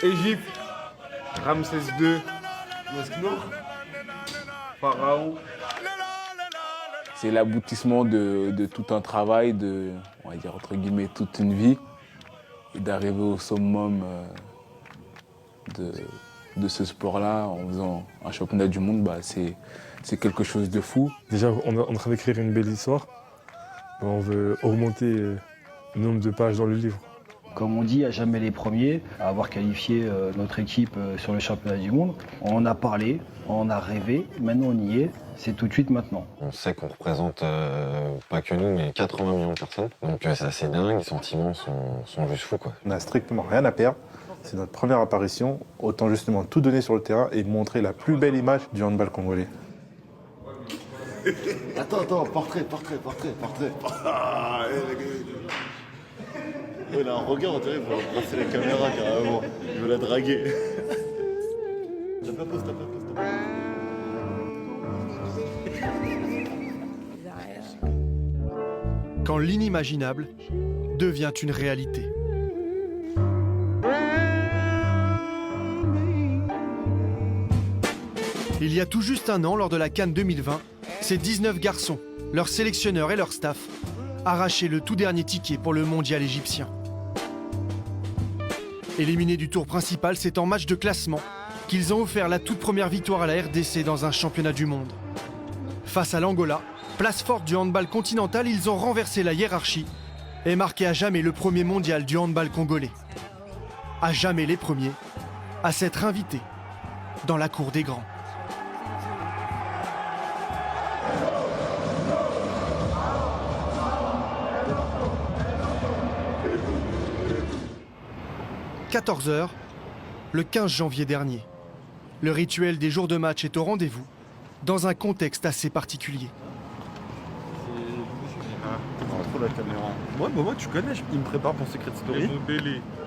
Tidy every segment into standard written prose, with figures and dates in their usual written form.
Égypte, Ramsès II, Pharaon. C'est l'aboutissement de tout un travail, on va dire entre guillemets toute une vie, et d'arriver au summum de ce sport-là en faisant un championnat du monde, c'est quelque chose de fou. Déjà, on est en train d'écrire une belle histoire. On veut augmenter le nombre de pages dans le livre. Comme on dit, à jamais les premiers à avoir qualifié notre équipe sur le championnat du monde. On en a parlé, on en a rêvé, maintenant on y est, c'est tout de suite maintenant. On sait qu'on représente pas que nous, mais 80 millions de personnes. Donc c'est assez dingue, les sentiments sont juste fous, quoi. On n'a strictement rien à perdre. C'est notre première apparition, autant justement tout donner sur le terrain et montrer la plus belle image du handball congolais. Attends, portrait. Ah, il a un regard, on dirait, il va brasser la caméra carrément. Il veut la draguer. T'as pas pause. Quand l'inimaginable devient une réalité. Il y a tout juste un an, lors de la CAN 2020, ces 19 garçons, leurs sélectionneurs et leur staff, arrachaient le tout dernier ticket pour le mondial égyptien. Éliminés du tour principal, c'est en match de classement qu'ils ont offert la toute première victoire à la RDC dans un championnat du monde. Face à l'Angola, place forte du handball continental, ils ont renversé la hiérarchie et marqué à jamais le premier mondial du handball congolais. À jamais les premiers à s'être invités dans la cour des grands. « 14h, le 15 janvier dernier. Le rituel des jours de match est au rendez-vous, dans un contexte assez particulier. La caméra. Moi, tu connais, il me prépare pour Secret Story.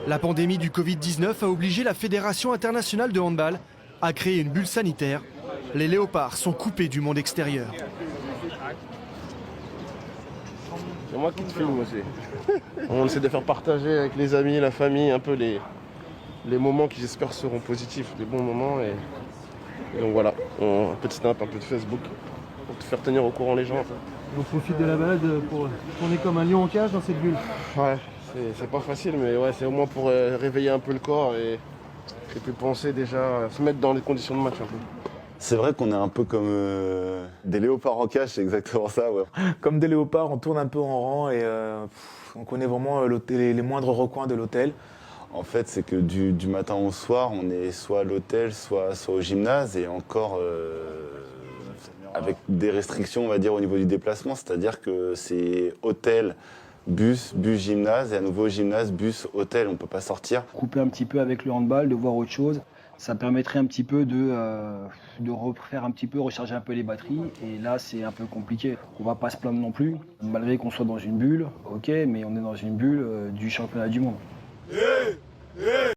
La pandémie du Covid-19 a obligé la Fédération internationale de handball à créer une bulle sanitaire. Les léopards sont coupés du monde extérieur. C'est moi qui te filme aussi. On essaie de faire partager avec les amis, la famille, un peu les moments qui j'espère seront positifs, des bons moments. Et donc voilà, un peu de Snap, un peu de Facebook, pour te faire tenir au courant les gens. On profite de la balade pour tourner comme un lion en cage dans cette bulle. Ouais, c'est pas facile, mais ouais, c'est au moins pour réveiller un peu le corps et puis penser déjà, se mettre dans les conditions de match un peu. C'est vrai qu'on est un peu comme des léopards en cage, c'est exactement ça, ouais. Comme des léopards, on tourne un peu en rang et on connaît vraiment les moindres recoins de l'hôtel. En fait, c'est que du matin au soir, on est soit à l'hôtel, soit au gymnase, et encore avec des restrictions, on va dire, au niveau du déplacement. C'est-à-dire que c'est hôtel, bus, gymnase, et à nouveau gymnase, bus, hôtel, on ne peut pas sortir. Couper un petit peu avec le handball, de voir autre chose, ça permettrait un petit peu de refaire un petit peu, recharger un peu les batteries. Et là, c'est un peu compliqué. On ne va pas se plaindre non plus, malgré qu'on soit dans une bulle, ok, mais on est dans une bulle du championnat du monde.